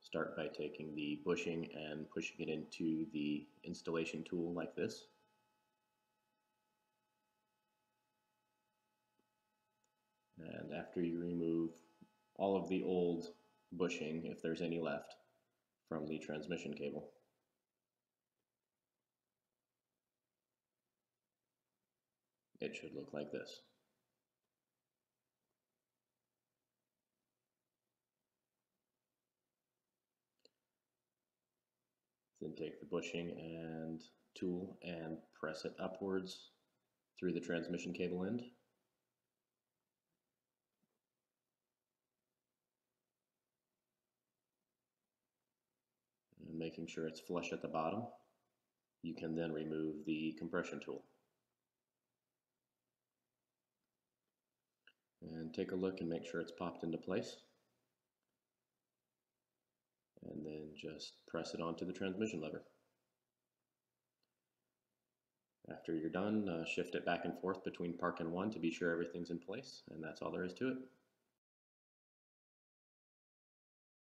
Start by taking the bushing and pushing it into the installation tool like this. And after you remove all of the old bushing, if there's any left, from the transmission cable, it should look like this. Then take the bushing and tool and press it upwards through the transmission cable end. And making sure it's flush at the bottom, you can then remove the compression tool. And take a look and make sure it's popped into place. And then just press it onto the transmission lever. After you're done, shift it back and forth between park and 1 to be sure everything's in place, and that's all there is to it.